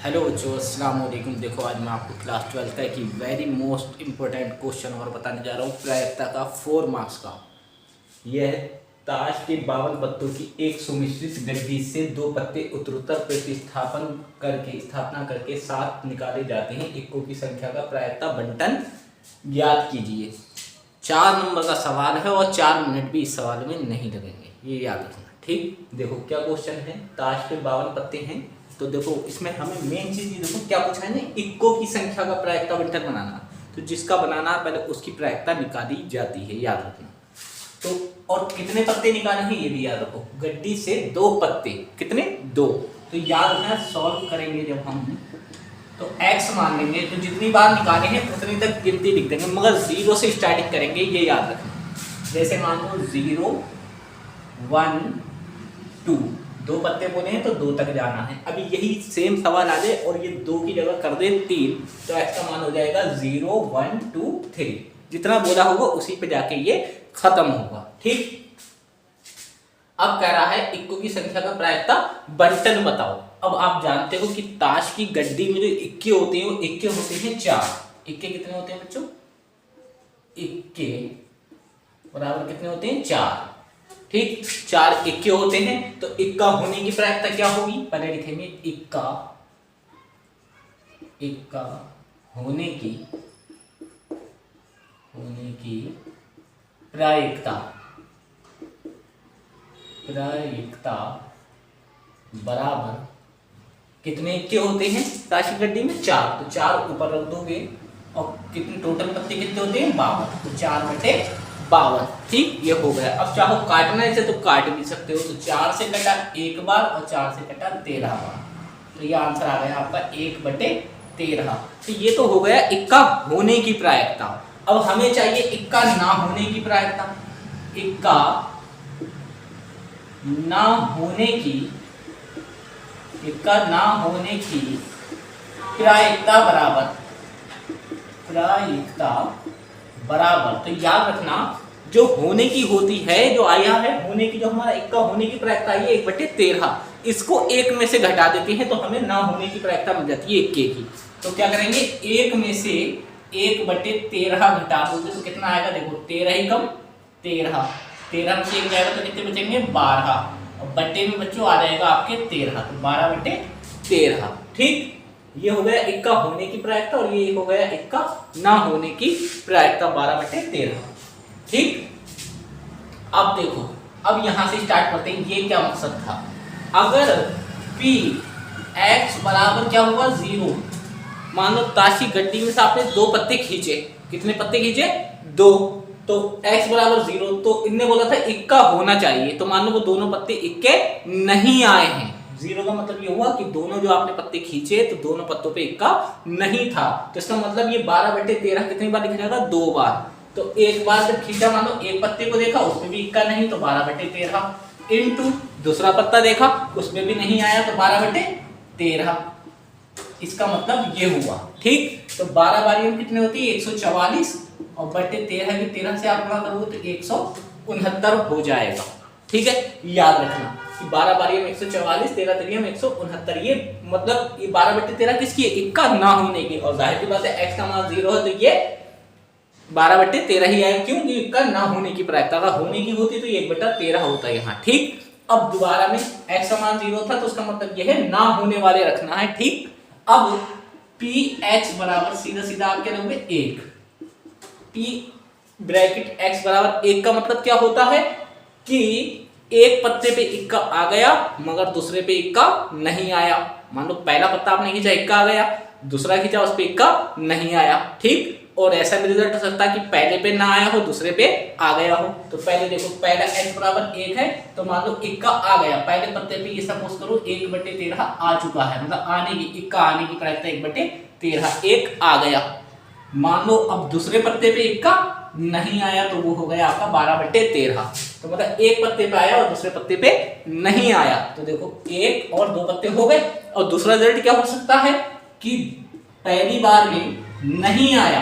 Hello बच्चों, अस्सलाम वालेकुम। देखो आज मैं आपको क्लास 12 का एक वेरी मोस्ट इम्पोर्टेंट क्वेश्चन और बताने जा रहा हूँ प्रायिकता का 4 मार्क्स का। यह है ताश के 52 पत्तों की एक सुमिश्रित गड्डी से 2 पत्ते उत्तरोत्तर स्थापना करके 7 निकाले जाते हैं। इक्कों की संख्या का प्रायिकता बंटन ज्ञात कीजिए। 4 नंबर का सवाल है और 4 मिनट भी इस सवाल में नहीं लगेंगे, ये याद रखना। ठीक, देखो क्या क्वेश्चन है। ताश के 52 पत्ते हैं, तो देखो इसमें हमें मेन चीज देखो क्या पूछा है ना, इक्कों की संख्या का प्रायिकता बंटन बनाना। तो जिसका बनाना पहले उसकी प्रायिकता निकाली जाती है, याद रखना। तो और कितने पत्ते निकाले हैं ये भी याद रखो। गड्डी से 2 पत्ते, कितने 2। तो याद रखना, सॉल्व करेंगे जब हम तो x मान लेंगे, तो जितनी बार निकाले हैं उतनी तक गिनती लिख देंगे, मगर 0 से स्टार्टिंग करेंगे, ये याद रखना। जैसे मान लो 0 1 2, 2 पत्ते बोले हैं तो 2 तक जाना है। अभी यही सेम सवाल आ जाए और ये 2 की जगह कर दे 3, तो x का मान हो जाएगा 0 1 2 3। जितना बोला होगा उसी पे जाके ये खत्म होगा। ठीक, अब कह रहा है इक्कों की संख्या का प्रायिकता बंटन बताओ। अब आप जानते हो कि ताश की गड्डी में जो इक्के होते हैं वो इक्के होते हैं 4। इक्के कितने होते हैं बच्चों? इक्के बराबर कितने होते हैं? 4। ठीक, 4 इक्के होते हैं, तो इक्का होने की प्रायिकता क्या होगी? पहले लिखेंगे इक्का होने की प्रायिकता बराबर कितने इक्के होते हैं ताश की गड्डी में? 4। तो 4 ऊपर रख दोगे और कितने टोटल पत्ते कितने होते हैं? 52। तो 4/52। ठीक, ये हो गया। अब चाहो काटना इसे तो काट भी सकते हो। तो 4 से कटा 1 बार और 4 से कटा 13 बार, तो ये आंसर आ गया आपका 1/13। तो ये तो हो गया इक्का होने की प्रायिकता। अब हमें चाहिए इक्का ना होने की प्रायिकता। इक्का ना होने की प्रायिकता बराबर, तो याद रखना जो होने की होती है, जो आया है होने की, जो हमारा इक्का होने की प्रायिकता आई है 1/13, इसको 1 में से घटा देते हैं तो हमें ना होने की प्रायिकता मिल जाती है इक्के की। तो क्या करेंगे, 1 में से 1/13 घटा दोगे तो कितना आएगा? देखो 13 ही कम 13 में से 1 जाएगा तो कितने बचेंगे? 12, और बट्टे में बच्चों आ जाएगा आपके 13, तो 12/13। ठीक, ये हो गया इक्का होने की प्रायिकता और ये हो गया इक्का ना होने की प्रायिकता 12/13। ठीक, अब देखो, अब यहां से स्टार्ट करते हैं। ये क्या मकसद था? अगर p x बराबर क्या होगा? 0। मान लो ताश की गड्डी में से आपने 2 पत्ते खींचे। कितने पत्ते खींचे? 2। तो x बराबर 0, तो इनने बोला था इक्का होना चाहिए, तो मान लो वो दोनों पत्ते इक्के नहीं आए हैं। 0 का मतलब ये हुआ कि दोनों जो आपने पत्ते खींचे तो दोनों पत्तों पे इक्का नहीं था। तो इसका मतलब ये 12/13 कितनी बार लिखा जाएगा? 2 बार। तो एक बार जब खींचा, मान लो एक पत्ते को देखा उसमें भी इक्का नहीं, तो 12/13 इनटू दूसरा पत्ता देखा उसमें भी नहीं आया, तो 12/13। इसका मतलब ये हुआ। ठीक, तो 12 बारियों में कितने होती है? 144, और बटे 13 की 13 से आप गुणा करोगे तो 169 हो जाएगा। ठीक है, याद रखना कि 12 बारियों में 144, 13 त्रियों में 169। ये मतलब ये 12/13 किसकी है? इक्का ना होने की। और जाहिर सी बात है x का मान 0 है तो ये 12/13 ही आएगा। क्यों? क्योंकि इक्का ना होने की प्रायिकता, अगर होने की होती तो 1/13 होता है यहाँ। ठीक, अब दोबारा में x का मान 0 था तो उसका मतलब ये है ना होने वाले रखना है। ठीक, अब px बराबर सीधा सीधा आप क्या लोगे? 1। p ब्रैकेट x बराबर 1 का मतलब क्या होता है कि एक पत्ते पे इक्का आ गया मगर दूसरे पे इक्का नहीं आया। मान लो पहला पत्ता आपने खींचा, इक्का आ गया, दूसरा खींचा उस पे इक्का नहीं आया। ठीक, और ऐसा भी रिजल्ट हो सकता है कि पहले पे ना आया हो दूसरे पे आ गया हो। तो पहले देखो, पहला x बराबर 1 है तो मान लो इक्का आ गया पहले पत्ते पे, ये सपोज करो 1/13 आ चुका है, मतलब आने की, इक्का आने की प्रायिकता 1/13, 1 आ गया। मान लो अब दूसरे पत्ते पे इक्का नहीं आया तो वो हो गया आपका 12/13। तो मतलब एक पत्ते पे आया और दूसरे पत्ते पे नहीं आया, तो देखो 1 और 2 पत्ते हो गए। और दूसरा रिजल्ट क्या हो सकता है कि पहली बार में नहीं आया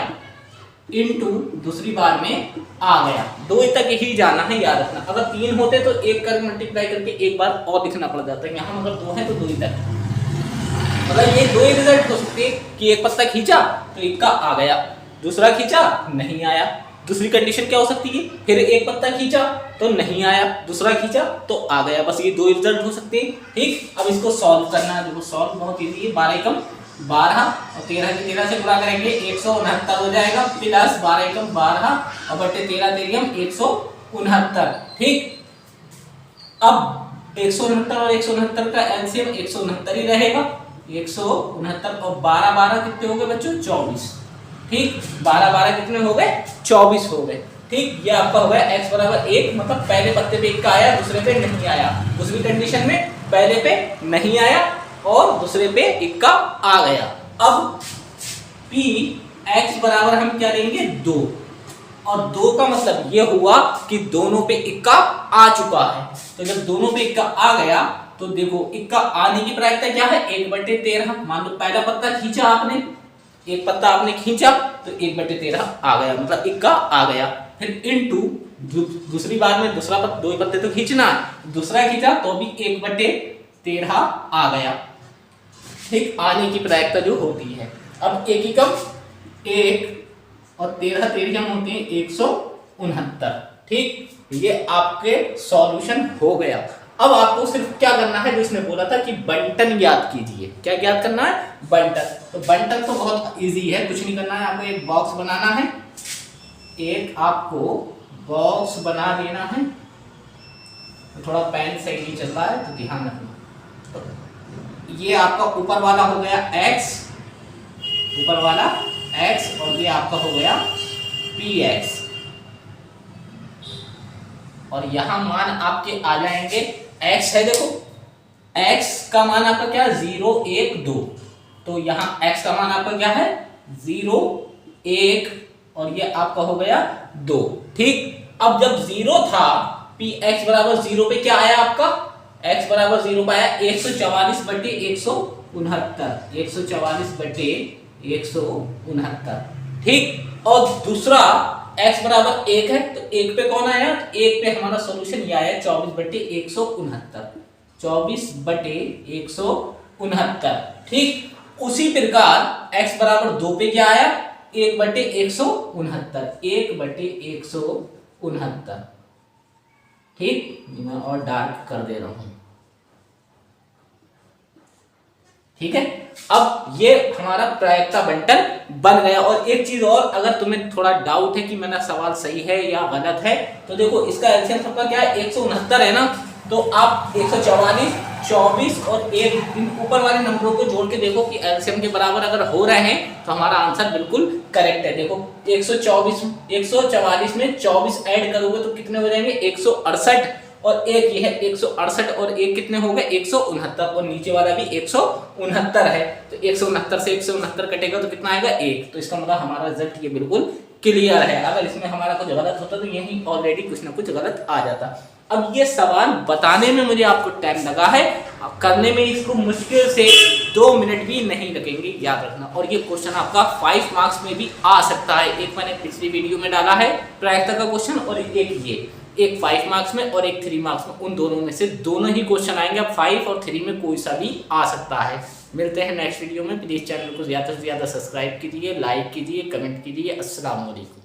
इनटू दूसरी बार में आ गया। 2 तक ही जाना है, याद रखना। अगर 3 होते तो 1 कर मल्टीप्लाई करके एक बार और लिखना पड़ जाता है, यहाँ अगर 2 है तो 2 ही तक। मतलब ये दो ही रिजल्ट हो सकते हैं कि एक पत्ता खींचा तो इक्का आ गया, दूसरा खींचा नहीं आया। दूसरी कंडीशन क्या हो सकती है, फिर एक पत्ता खींचा तो नहीं आया, दूसरा खींचा तो आ गया। बस ये दो रिजल्ट हो सकते हैं। ठीक, अब इसको सॉल्व करना है। देखो सॉल्व बहुत इजी है। 12 एकम 12 और 13 की 13 से गुणा करेंगे 169 हो जाएगा, प्लस 12 एकम 12 और बटे 13 तेरियम 169। ठीक, अब 169 और 169 का एलसीएम 169 ही रहेगा। 169 और 12 12 कितने हो गए बच्चों, 24। ठीक, 12 12 कितने हो गए, 24 हो गए। ठीक, ये आपका हो गया x बराबर 1, मतलब पहले पत्ते पे इक्का आया, दूसरे पे नहीं आया। दूसरी कंडीशन में पहले पे नहीं आया और दूसरे पे इक्का आ गया। अब p x बराबर हम क्या लेंगे, 2, और 2 का मतलब ये हुआ कि दोनों पे इक्का आ चुका है। तो जब दोनों पे इक्का आ गया तो देखो इक्का आने की प्रायिकता क्या है, 1/13। मान लो पहला पत्ता खींचा आपने, एक पत्ता आपने खींचा तो 1/13 आ गया, मतलब इक्का आ गया। फिर इनटू दूसरी बार में दूसरा दो पत्ते तो खींचना है, दूसरा खींचा तो भी 1/13 आ गया। ठीक, आने की प्रायिकता जो होती है। अब एक एकम 1 और 13 तेरियम होते हैं 169। ठीक, ये आपके सॉल्यूशन हो गया। अब आपको सिर्फ क्या करना है, जो इसने बोला था कि बंटन ज्ञात कीजिए। क्या ज्ञात करना है, बंटन। तो बंटन तो बहुत इजी है, कुछ नहीं करना है। आपको एक बॉक्स बनाना है, एक आपको बॉक्स बना देना है। तो थोड़ा पेन सही नहीं चल रहा है तो ध्यान रखना। तो ये आपका ऊपर वाला हो गया x, ऊपर वाला x, और ये आपका हो गया px, और यहां मान आपके आ जाएंगे x है, देखो x का मान आपका क्या, 0 1 2। तो यहाँ x का मान आपका क्या है, 0 1, और ये आपका हो गया 2। ठीक, अब जब 0 था, px बराबर 0 पे क्या आया आपका, x बराबर 0 पे आया 144/169, 144/169। ठीक, और दूसरा x बराबर 1 है, तो 1 पे कौन आया, तो 1 पे हमारा सॉल्यूशन ये आया 24/169, 24/169। ठीक, उसी प्रकार x बराबर 2 पे क्या आया, 1/169, 1/169। ठीक, मैं और डार्क कर दे रहा हूं। ठीक है, अब ये हमारा प्रायिकता बंटन बन गया। और एक चीज और, अगर तुम्हें थोड़ा डाउट है कि मेरा सवाल सही है या गलत है, तो देखो इसका एलसीएम सबका क्या है, 169 है ना, तो आप 144 24 और 1 इन ऊपर वाले नंबरों को जोड़ के देखो कि एलसीएम के बराबर अगर हो रहे हैं तो हमारा आंसर बिल्कुल करेक्ट है। देखो 144 में 24 ऐड करोगे तो कितने हो जाएंगे, 168, और एक ये है 168 और एक कितने हो गए, 169, और नीचे वाला भी 169 है। तो 169 से 169 कटेगा तो कितना आएगा, 1। तो इसका मतलब हमारा रिजल्ट ये बिल्कुल क्लियर है। अगर इसमें हमारा कुछ गलत होता तो यही ऑलरेडी कुछ ना कुछ गलत आ जाता। अब ये सवाल बताने में मुझे आपको टाइम लगा है, अब करने में इसको मुश्किल से 2 मिनट भी नहीं लगेंगे, याद रखना। और ये क्वेश्चन आपका 5 मार्क्स में भी आ सकता है। एक मैंने पिछली वीडियो में डाला है प्रायिकता का क्वेश्चन, और एक 5 मार्क्स में और एक 3 मार्क्स में, उन दोनों में से दोनों ही क्वेश्चन आएंगे। अब 5 और 3 में कोई सा भी आ सकता है। मिलते हैं नेक्स्ट वीडियो में। प्लीज चैनल को ज़्यादा से ज़्यादा सब्सक्राइब कीजिए, लाइक कीजिए, कमेंट कीजिए। अस्सलाम वालेकुम।